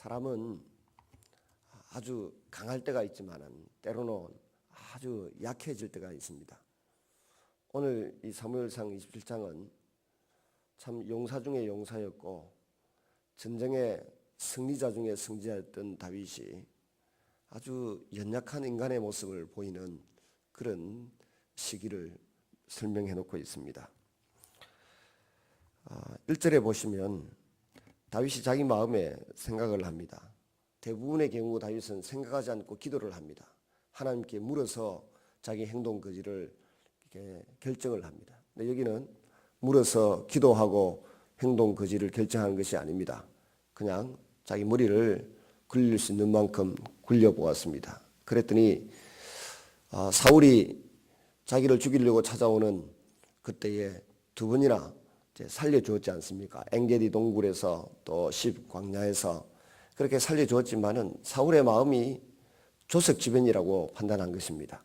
사람은 아주 강할 때가 있지만은 때로는 아주 약해질 때가 있습니다. 오늘 이 사무엘상 27장은 참 용사 중에 용사였고 전쟁의 승리자 중에 승리자였던 다윗이 아주 연약한 인간의 모습을 보이는 그런 시기를 설명해 놓고 있습니다. 1절에 보시면 다윗이 자기 마음에 생각을 합니다. 대부분의 경우 다윗은 생각하지 않고 기도를 합니다. 하나님께 물어서 자기 행동 거지를 이렇게 결정을 합니다. 근데 여기는 물어서 기도하고 행동 거지를 결정하는 것이 아닙니다. 그냥 자기 머리를 굴릴 수 있는 만큼 굴려보았습니다. 그랬더니 사울이 자기를 죽이려고 찾아오는 그때에 두 번이나 살려주었지 않습니까? 엥게디 동굴에서 또 십 광야에서 그렇게 살려주었지만은 사울의 마음이 조석지변이라고 판단한 것입니다.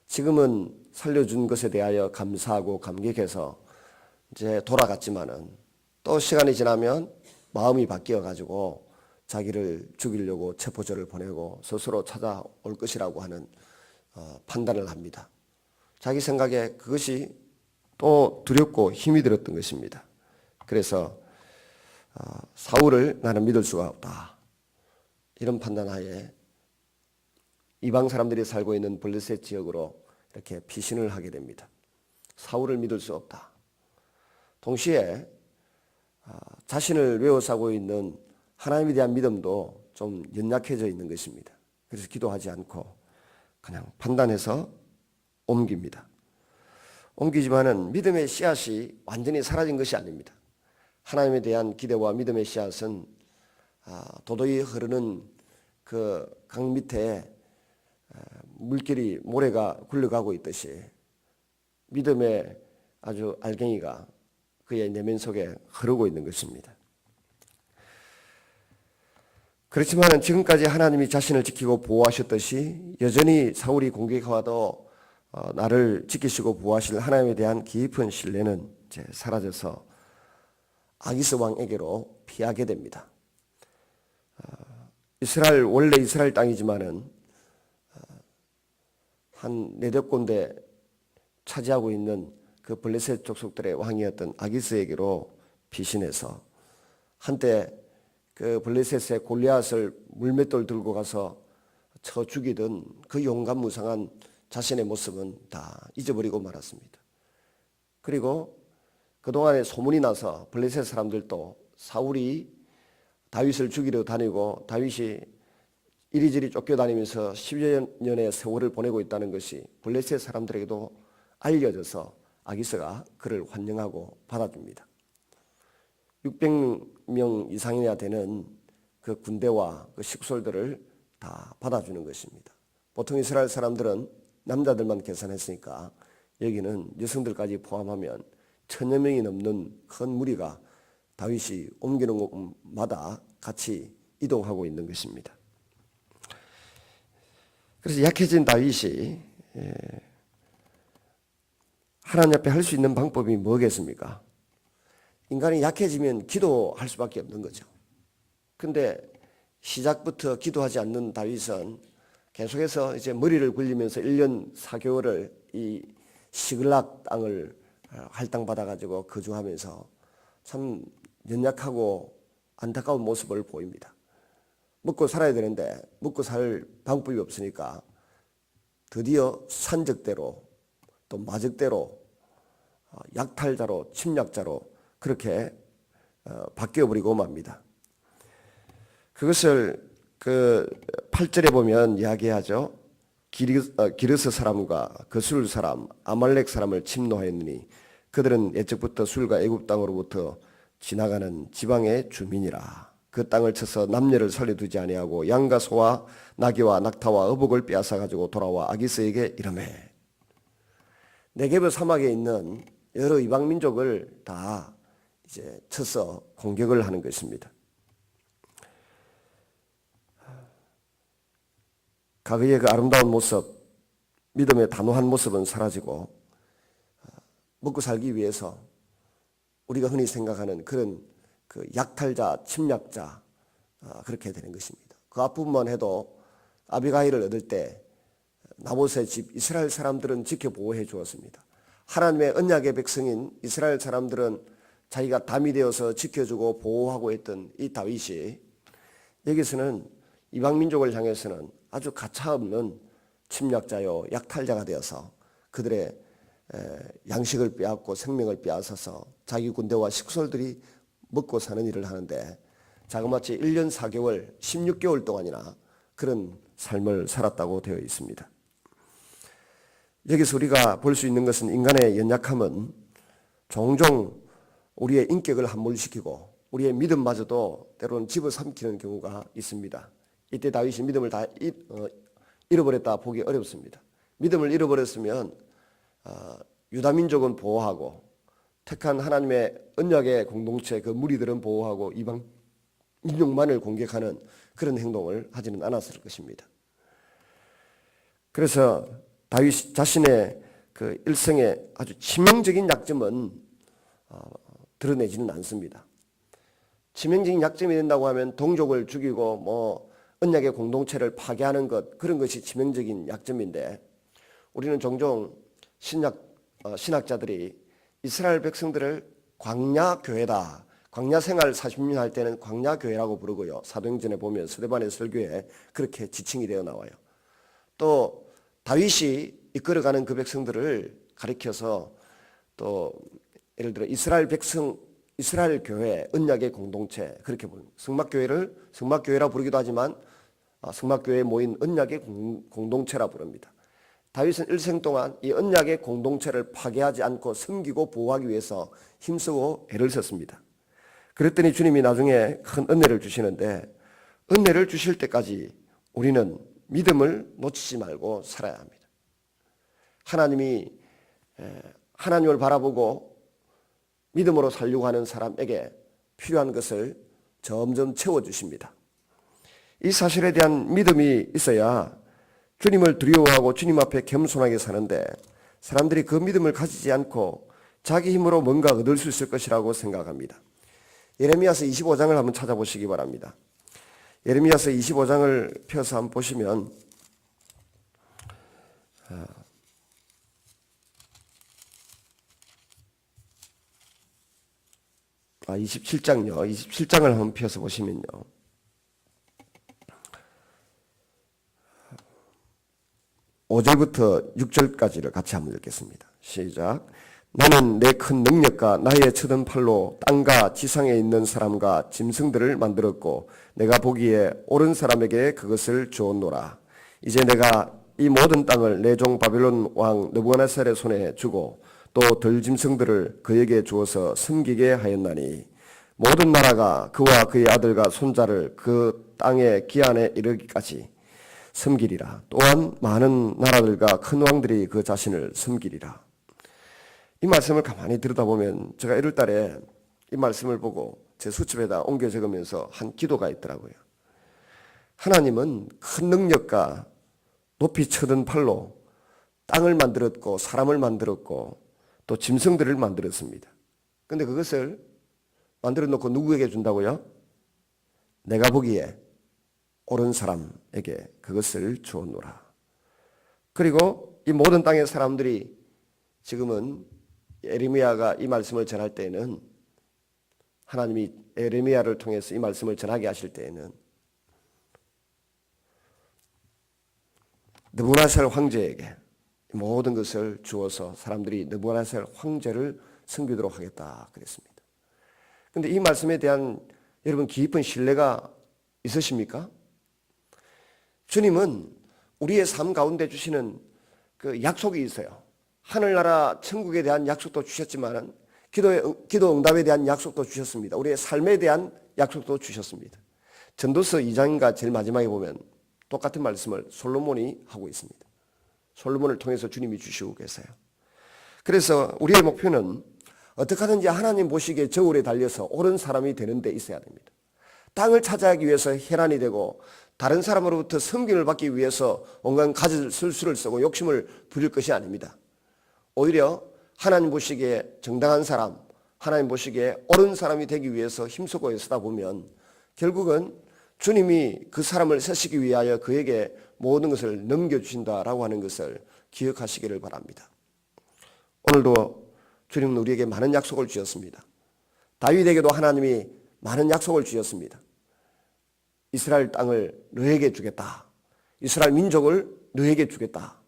지금은 살려준 것에 대하여 감사하고 감격해서 이제 돌아갔지만은 또 시간이 지나면 마음이 바뀌어 가지고 자기를 죽이려고 체포조를 보내고 스스로 찾아올 것이라고 하는 판단을 합니다. 자기 생각에 그것이 또 두렵고 힘이 들었던 것입니다. 그래서 사울을 나는 믿을 수가 없다. 이런 판단하에 이방 사람들이 살고 있는 블레셋 지역으로 이렇게 피신을 하게 됩니다. 사울을 믿을 수 없다. 동시에 자신을 외워싸고 있는 하나님에 대한 믿음도 좀 연약해져 있는 것입니다. 그래서 기도하지 않고 그냥 판단해서 옮깁니다. 옮기지만은 믿음의 씨앗이 완전히 사라진 것이 아닙니다. 하나님에 대한 기대와 믿음의 씨앗은 도도히 흐르는 그 강 밑에 물길이 모래가 굴러가고 있듯이 믿음의 아주 알갱이가 그의 내면 속에 흐르고 있는 것입니다. 그렇지만 지금까지 하나님이 자신을 지키고 보호하셨듯이 여전히 사울이 공격해와도 나를 지키시고 보호하실 하나님에 대한 깊은 신뢰는 이제 사라져서 아기스 왕에게로 피하게 됩니다. 원래 이스라엘 땅이지만은 한 네댓 군데 차지하고 있는 그 블레셋 족속들의 왕이었던 아기스에게로 피신해서 한때 그 블레셋의 골리앗을 물맷돌 들고 가서 쳐 죽이던 그 용감무상한 자신의 모습은 다 잊어버리고 말았습니다. 그리고 그동안에 소문이 나서 블레셋 사람들도 사울이 다윗을 죽이려 다니고 다윗이 이리저리 쫓겨다니면서 10여 년의 세월을 보내고 있다는 것이 블레셋 사람들에게도 알려져서 아기스가 그를 환영하고 받아줍니다. 600명 이상이나 되는 그 군대와 그 식솔들을 다 받아주는 것입니다. 보통 이스라엘 사람들은 남자들만 계산했으니까 여기는 여성들까지 포함하면 1000여 명이 넘는 큰 무리가 다윗이 옮기는 곳마다 같이 이동하고 있는 것입니다. 그래서 약해진 다윗이 하나님 앞에 할 수 있는 방법이 뭐겠습니까? 인간이 약해지면 기도할 수밖에 없는 거죠. 근데 시작부터 기도하지 않는 다윗은 계속해서 이제 머리를 굴리면서 1년 4개월을 이 시글락 땅을 할당받아가지고 거주하면서 참 연약하고 안타까운 모습을 보입니다. 먹고 살아야 되는데 먹고 살 방법이 없으니까 드디어 산적대로 또 마적대로 약탈자로 침략자로 그렇게 바뀌어버리고 맙니다. 그것을 그 8절에 보면 이야기하죠. 기르스 사람과 거술 사람, 아말렉 사람을 침노하였느니 그들은 옛적부터 술과 애굽 땅으로부터 지나가는 지방의 주민이라. 그 땅을 쳐서 남녀를 살려두지 아니하고 양과 소와 나귀와 낙타와 어복을 빼앗아 가지고 돌아와 아기스에게 이르매. 네게브 사막에 있는 여러 이방 민족을 다 이제 쳐서 공격을 하는 것입니다. 과거의 그 아름다운 모습, 믿음의 단호한 모습은 사라지고 먹고 살기 위해서 우리가 흔히 생각하는 그런 그 약탈자, 침략자, 그렇게 되는 것입니다. 그 앞부분만 해도 아비가일을 얻을 때 나봇의 집 이스라엘 사람들은 지켜보호해 주었습니다. 하나님의 언약의 백성인 이스라엘 사람들은 자기가 담이 되어서 지켜주고 보호하고 했던 이 다윗이 여기서는 이방 민족을 향해서는 아주 가차없는 침략자요 약탈자가 되어서 그들의 양식을 빼앗고 생명을 빼앗아서 자기 군대와 식솔들이 먹고 사는 일을 하는데 자그마치 1년 4개월 16개월 동안이나 그런 삶을 살았다고 되어 있습니다. 여기서 우리가 볼 수 있는 것은 인간의 연약함은 종종 우리의 인격을 함몰시키고 우리의 믿음마저도 때로는 집어삼키는 경우가 있습니다. 이때 다윗이 믿음을 다 잃어버렸다 보기 어렵습니다. 믿음을 잃어버렸으면 유다 민족은 보호하고 택한 하나님의 언약의 공동체 그 무리들은 보호하고 이방 민족만을 공격하는 그런 행동을 하지는 않았을 것입니다. 그래서 다윗 자신의 그 일생의 아주 치명적인 약점은 드러내지는 않습니다. 치명적인 약점이 된다고 하면 동족을 죽이고 뭐 언약의 공동체를 파괴하는 것 그런 것이 치명적인 약점인데 우리는 종종 신학자들이 이스라엘 백성들을 광야교회다. 광야 생활 40년 할 때는 광야교회라고 부르고요. 사도행전에 보면 스데반의 설교에 그렇게 지칭이 되어 나와요. 또 다윗이 이끌어가는 그 백성들을 가리켜서 또 예를 들어 이스라엘 백성, 이스라엘 교회, 언약의 공동체 그렇게 부릅니다. 성막교회를 성막교회라 부르기도 하지만 성막교회에 모인 언약의 공동체라 부릅니다. 다윗은 일생 동안 이 언약의 공동체를 파괴하지 않고 섬기고 보호하기 위해서 힘쓰고 애를 썼습니다. 그랬더니 주님이 나중에 큰 은혜를 주시는데 은혜를 주실 때까지 우리는 믿음을 놓치지 말고 살아야 합니다. 하나님이 하나님을 바라보고 믿음으로 살려고 하는 사람에게 필요한 것을 점점 채워주십니다. 이 사실에 대한 믿음이 있어야 주님을 두려워하고 주님 앞에 겸손하게 사는데 사람들이 그 믿음을 가지지 않고 자기 힘으로 뭔가 얻을 수 있을 것이라고 생각합니다. 예레미야서 25장을 한번 찾아보시기 바랍니다. 예레미야서 25장을 펴서 한번 보시면 27장요. 27장을 한번 펴서 보시면요. 5절부터 6절까지를 같이 한번 읽겠습니다. 시작. 나는 내 큰 능력과 나의 쳐든 팔로 땅과 지상에 있는 사람과 짐승들을 만들었고 내가 보기에 옳은 사람에게 그것을 주었노라. 이제 내가 이 모든 땅을 내 종 바벨론 왕 느부갓네살의 손에 주고 또 들짐승들을 그에게 주어서 섬기게 하였나니 모든 나라가 그와 그의 아들과 손자를 그 땅의 기한에 이르기까지 섬기리라. 또한 많은 나라들과 큰 왕들이 그 자신을 섬기리라. 이 말씀을 가만히 들여다보면 제가 1월 달에 이 말씀을 보고 제 수첩에다 옮겨 적으면서 한 기도가 있더라고요. 하나님은 큰 능력과 높이 쳐든 팔로 땅을 만들었고 사람을 만들었고 또 짐승들을 만들었습니다. 그런데 그것을 만들어 놓고 누구에게 준다고요? 내가 보기에 옳은 사람에게 그것을 주었노라. 그리고 이 모든 땅의 사람들이 지금은 예레미야가 이 말씀을 전할 때에는 하나님이 예레미야를 통해서 이 말씀을 전하게 하실 때에는 느부갓네살 황제에게 모든 것을 주어서 사람들이 느부갓네살 황제를 섬기도록 하겠다 그랬습니다. 그런데 이 말씀에 대한 여러분 깊은 신뢰가 있으십니까? 주님은 우리의 삶 가운데 주시는 그 약속이 있어요. 하늘나라 천국에 대한 약속도 주셨지만 기도 응답에 대한 약속도 주셨습니다. 우리의 삶에 대한 약속도 주셨습니다. 전도서 2장인가 제일 마지막에 보면 똑같은 말씀을 솔로몬이 하고 있습니다. 솔로몬을 통해서 주님이 주시고 계세요. 그래서 우리의 목표는 어떻게 하든지 하나님 보시기에 저울에 달려서 옳은 사람이 되는 데 있어야 됩니다. 땅을 차지하기 위해서 혈안이 되고 다른 사람으로부터 섬김을 받기 위해서 온갖 가질 술수를 쓰고 욕심을 부릴 것이 아닙니다. 오히려 하나님 보시기에 정당한 사람, 하나님 보시기에 옳은 사람이 되기 위해서 힘쓰고 애쓰다 보면 결국은 주님이 그 사람을 쓰시기 위하여 그에게 모든 것을 넘겨주신다라고 하는 것을 기억하시기를 바랍니다. 오늘도 주님은 우리에게 많은 약속을 주셨습니다. 다윗에게도 하나님이 많은 약속을 주셨습니다. 이스라엘 땅을 너에게 주겠다. 이스라엘 민족을 너에게 주겠다.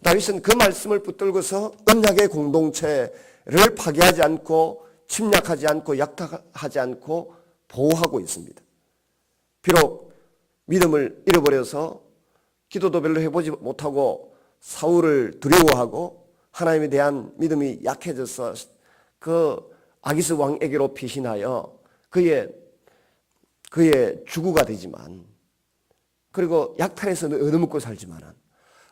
다윗은 그 말씀을 붙들고서 언약의 공동체를 파괴하지 않고 침략하지 않고 약탈하지 않고 보호하고 있습니다. 비록 믿음을 잃어버려서 기도도 별로 해보지 못하고 사울을 두려워하고 하나님에 대한 믿음이 약해져서 그 아기스 왕에게로 피신하여 그의 주구가 되지만, 그리고 약탈해서 얻어먹고 살지만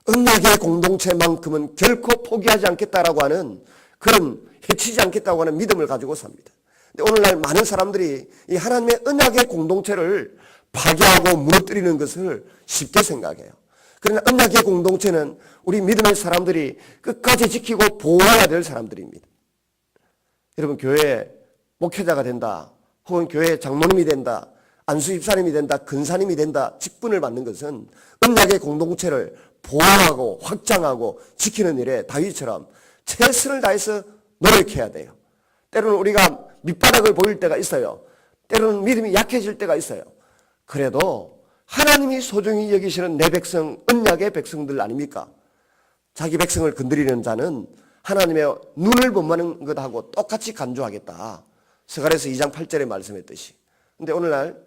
언약의 공동체만큼은 결코 포기하지 않겠다라고 하는, 그런 해치지 않겠다고 하는 믿음을 가지고 삽니다. 근데 오늘날 많은 사람들이 이 하나님의 언약의 공동체를 파괴하고 무너뜨리는 것을 쉽게 생각해요. 그러나 언약의 공동체는 우리 믿음의 사람들이 끝까지 지키고 보호해야 될 사람들입니다. 여러분, 교회 목회자가 된다, 혹은 교회 장로님이 된다, 안수집사님이 된다, 근사님이 된다, 직분을 받는 것은 언약의 공동체를 보호하고 확장하고 지키는 일에 다윗처럼 최선을 다해서 노력해야 돼요. 때로는 우리가 밑바닥을 보일 때가 있어요. 때로는 믿음이 약해질 때가 있어요. 그래도 하나님이 소중히 여기시는 내 백성, 언약의 백성들 아닙니까? 자기 백성을 건드리는 자는 하나님의 눈을 범하는 것하고 똑같이 간주하겠다. 스가랴서 2장 8절에 말씀했듯이. 근데 오늘날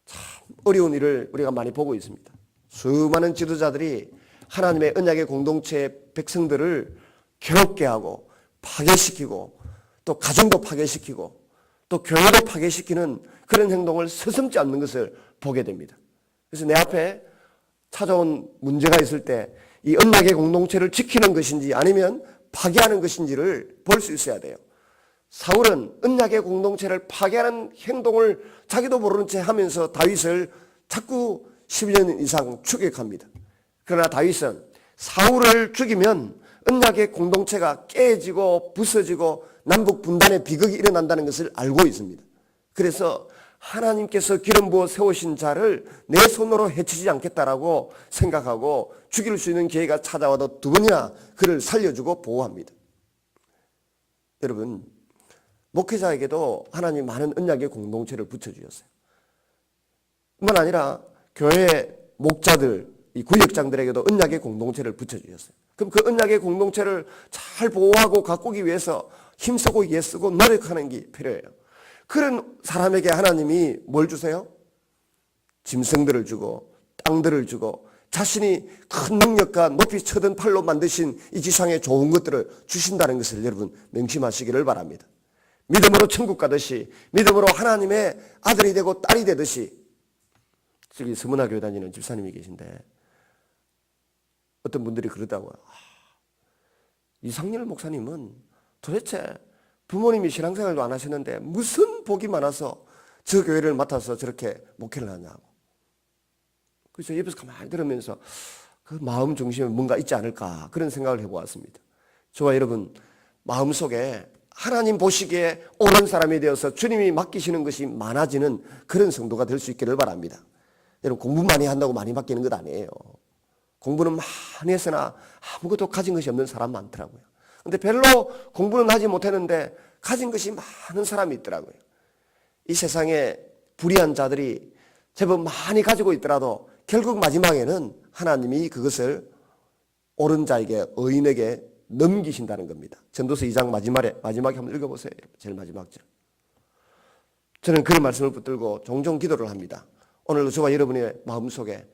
참 어려운 일을 우리가 많이 보고 있습니다. 수많은 지도자들이 하나님의 언약의 공동체의 백성들을 괴롭게 하고 파괴시키고, 또 가정도 파괴시키고, 또 교회도 파괴시키는 그런 행동을 서슴지 않는 것을 보게 됩니다. 그래서 내 앞에 찾아온 문제가 있을 때 이 언약의 공동체를 지키는 것인지 아니면 파괴하는 것인지를 볼 수 있어야 돼요. 사울은 언약의 공동체를 파괴하는 행동을 자기도 모르는 채 하면서 다윗을 자꾸 10년 이상 추격합니다. 그러나 다윗은 사울을 죽이면 언약의 공동체가 깨지고 부서지고 남북 분단의 비극이 일어난다는 것을 알고 있습니다. 그래서 하나님께서 기름 부어 세우신 자를 내 손으로 해치지 않겠다라고 생각하고 죽일 수 있는 기회가 찾아와도 두 번이나 그를 살려주고 보호합니다. 여러분, 목회자에게도 하나님이 많은 언약의 공동체를 붙여주셨어요. 뿐만 아니라 교회 목자들, 이 구역장들에게도 언약의 공동체를 붙여주셨어요. 그럼 그 언약의 공동체를 잘 보호하고 가꾸기 위해서 힘쓰고 애쓰고 노력하는 게 필요해요. 그런 사람에게 하나님이 뭘 주세요? 짐승들을 주고 땅들을 주고 자신이 큰 능력과 높이 쳐든 팔로 만드신 이 지상의 좋은 것들을 주신다는 것을 여러분 명심하시기를 바랍니다. 믿음으로 천국 가듯이, 믿음으로 하나님의 아들이 되고 딸이 되듯이. 저기 서문화교회 다니는 집사님이 계신데 어떤 분들이 그러다고요. 이상렬 목사님은 도대체 부모님이 신앙생활도 안 하셨는데 무슨 복이 많아서 저 교회를 맡아서 저렇게 목회를 하냐고. 그래서 옆에서 가만히 들으면서 그 마음 중심에 뭔가 있지 않을까, 그런 생각을 해보았습니다. 저와 여러분 마음속에 하나님 보시기에 옳은 사람이 되어서 주님이 맡기시는 것이 많아지는 그런 성도가 될 수 있기를 바랍니다. 여러분, 공부 많이 한다고 많이 바뀌는 것 아니에요. 공부는 많이 했으나 아무것도 가진 것이 없는 사람 많더라고요. 근데 별로 공부는 하지 못했는데 가진 것이 많은 사람이 있더라고요. 이 세상에 불의한 자들이 제법 많이 가지고 있더라도 결국 마지막에는 하나님이 그것을 옳은 자에게, 의인에게 넘기신다는 겁니다. 전도서 2장 마지막에 한번 읽어보세요. 제일 마지막 절. 저는 그런 말씀을 붙들고 종종 기도를 합니다. 오늘도 저와 여러분의 마음속에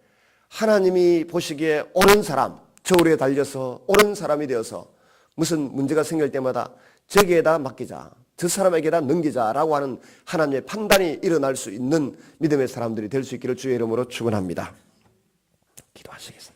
하나님이 보시기에 옳은 사람, 저 위에 달려서 옳은 사람이 되어서 무슨 문제가 생길 때마다 저기에다 맡기자, 저 사람에게다 넘기자라고 하는 하나님의 판단이 일어날 수 있는 믿음의 사람들이 될 수 있기를 주의 이름으로 축원합니다. 기도하시겠습니다.